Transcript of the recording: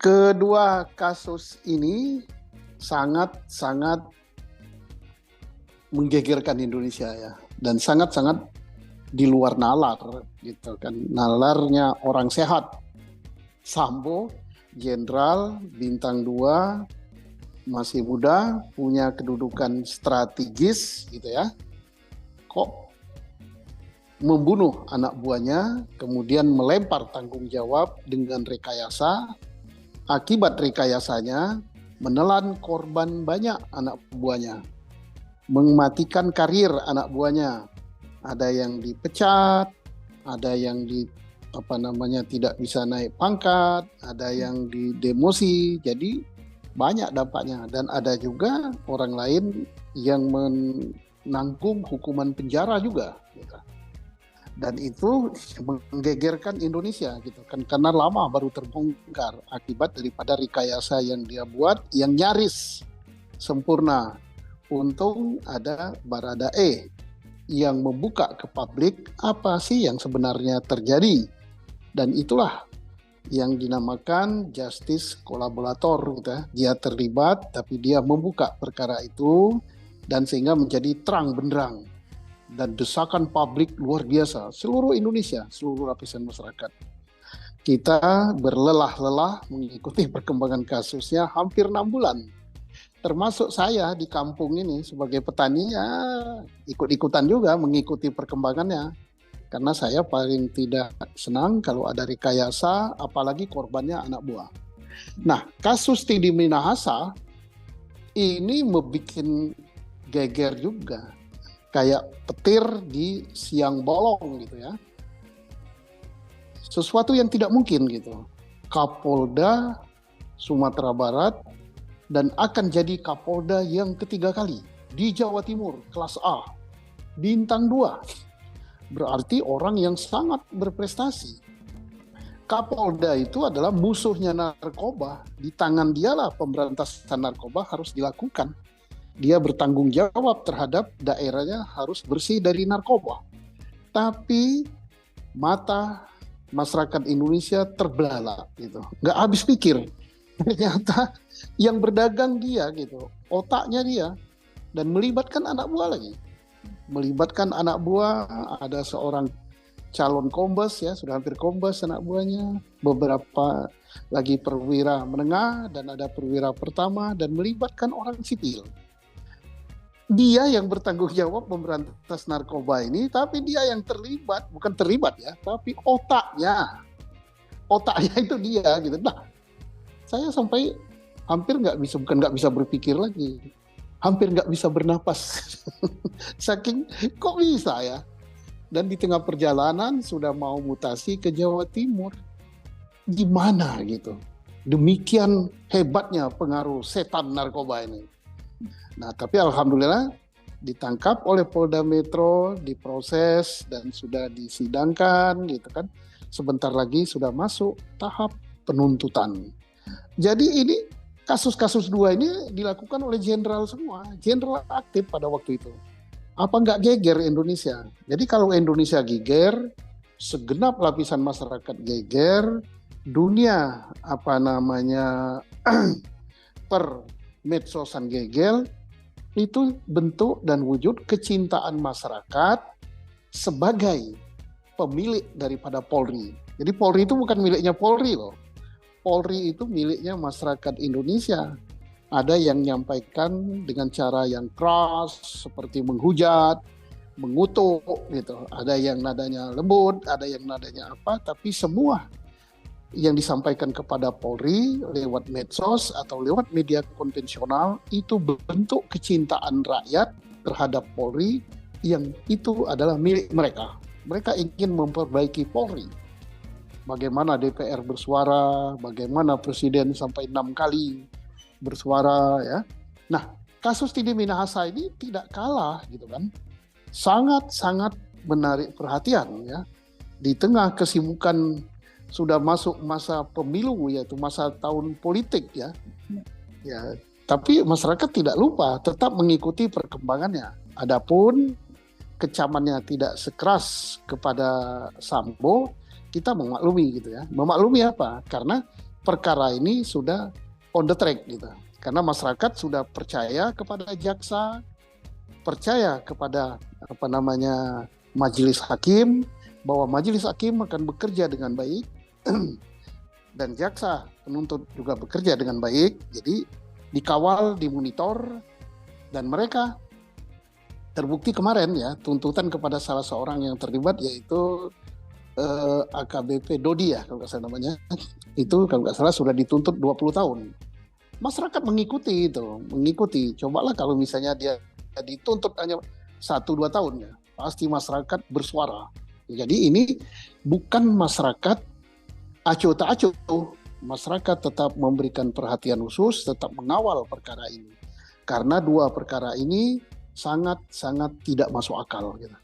Kedua kasus ini sangat-sangat menggegerkan Indonesia ya, dan sangat-sangat di luar nalar gitu kan. Nalarnya orang sehat. Sambo, jenderal bintang 2, masih muda, punya kedudukan strategis gitu ya. Kok membunuh anak buahnya, kemudian melempar tanggung jawab dengan rekayasa. Akibat rekayasanya menelan korban banyak anak buahnya, mematikan karir anak buahnya. Ada yang dipecat, ada yang tidak bisa naik pangkat, ada yang didemosi. Jadi banyak dampaknya, dan ada juga orang lain yang menanggung hukuman penjara juga gitu. Dan itu menggegerkan Indonesia gitu kan, karena lama baru terbongkar akibat daripada rekayasa yang dia buat yang nyaris sempurna. Untung ada Baradae yang membuka ke publik apa sih yang sebenarnya terjadi, dan itulah yang dinamakan justice kolaborator gitu ya. Dia terlibat tapi dia membuka perkara itu, dan sehingga menjadi terang benderang. Dan desakan publik luar biasa, seluruh Indonesia, seluruh lapisan masyarakat. Kita berlelah-lelah mengikuti perkembangan kasusnya hampir 6 bulan. Termasuk saya di kampung ini sebagai petani ya ikut-ikutan juga mengikuti perkembangannya. Karena saya paling tidak senang kalau ada rekayasa, apalagi korbannya anak buah. Nah, kasus Teddy Minahasa ini membuat geger juga. Kayak petir di siang bolong gitu ya. Sesuatu yang tidak mungkin gitu. Kapolda Sumatera Barat, dan akan jadi Kapolda yang ketiga kali di Jawa Timur, kelas A, bintang 2. Berarti orang yang sangat berprestasi. Kapolda itu adalah musuhnya narkoba. Di tangan dialah pemberantasan narkoba harus dilakukan. Dia bertanggung jawab terhadap daerahnya harus bersih dari narkoba. Tapi mata masyarakat Indonesia terbelalak gitu. Nggak habis pikir. Ternyata yang berdagang dia gitu, otaknya dia, dan melibatkan anak buah lagi. Melibatkan anak buah, ada seorang calon kombes ya, sudah hampir kombes anak buahnya, beberapa lagi perwira menengah, dan ada perwira pertama, dan melibatkan orang sipil. Dia yang bertanggung jawab memberantas narkoba ini, tapi dia yang terlibat, bukan terlibat ya, tapi otaknya itu dia gitu. Nah, saya sampai hampir nggak bisa berpikir lagi, hampir nggak bisa bernapas, saking kok bisa ya. Dan di tengah perjalanan sudah mau mutasi ke Jawa Timur, gimana gitu? Demikian hebatnya pengaruh setan narkoba ini. Nah, tapi alhamdulillah ditangkap oleh Polda Metro, diproses dan sudah disidangkan gitu kan. Sebentar lagi sudah masuk tahap penuntutan. Jadi ini kasus-kasus 2 ini dilakukan oleh jenderal semua, jenderal aktif pada waktu itu. Apa nggak geger Indonesia? Jadi kalau Indonesia geger, segenap lapisan masyarakat geger, dunia per medsosan geger, itu bentuk dan wujud kecintaan masyarakat sebagai pemilik daripada Polri. Jadi Polri itu bukan miliknya Polri loh. Polri itu miliknya masyarakat Indonesia. Ada yang menyampaikan dengan cara yang keras, seperti menghujat, mengutuk gitu. Ada yang nadanya lembut, ada yang nadanya apa, tapi semua yang disampaikan kepada Polri lewat medsos atau lewat media konvensional itu bentuk kecintaan rakyat terhadap Polri, yang itu adalah milik mereka. Mereka ingin memperbaiki Polri. Bagaimana DPR bersuara, bagaimana Presiden sampai 6 kali bersuara ya. Nah, kasus Teddy Minahasa ini tidak kalah gitu kan. Sangat-sangat menarik perhatian ya. Di tengah kesibukan sudah masuk masa pemilu, yaitu masa tahun politik ya. Ya, tapi masyarakat tidak lupa tetap mengikuti perkembangannya. Adapun kecamannya tidak sekeras kepada Sambo, kita memaklumi gitu ya. Memaklumi apa? Karena perkara ini sudah on the track gitu. Karena masyarakat sudah percaya kepada jaksa, percaya kepada majelis hakim, bahwa majelis hakim akan bekerja dengan baik dan jaksa penuntut juga bekerja dengan baik. Jadi dikawal, dimonitor, dan mereka terbukti kemarin ya tuntutan kepada salah seorang yang terlibat, yaitu AKBP Dodi ya kalau nggak salah namanya, itu kalau nggak salah sudah dituntut 20 tahun. Masyarakat mengikuti itu, mengikuti. Cobalah kalau misalnya dia dituntut hanya 1-2 tahun ya, pasti masyarakat bersuara. Jadi ini bukan masyarakat acuh tak acuh, masyarakat tetap memberikan perhatian khusus, tetap mengawal perkara ini. Karena dua perkara ini sangat-sangat tidak masuk akal gitu.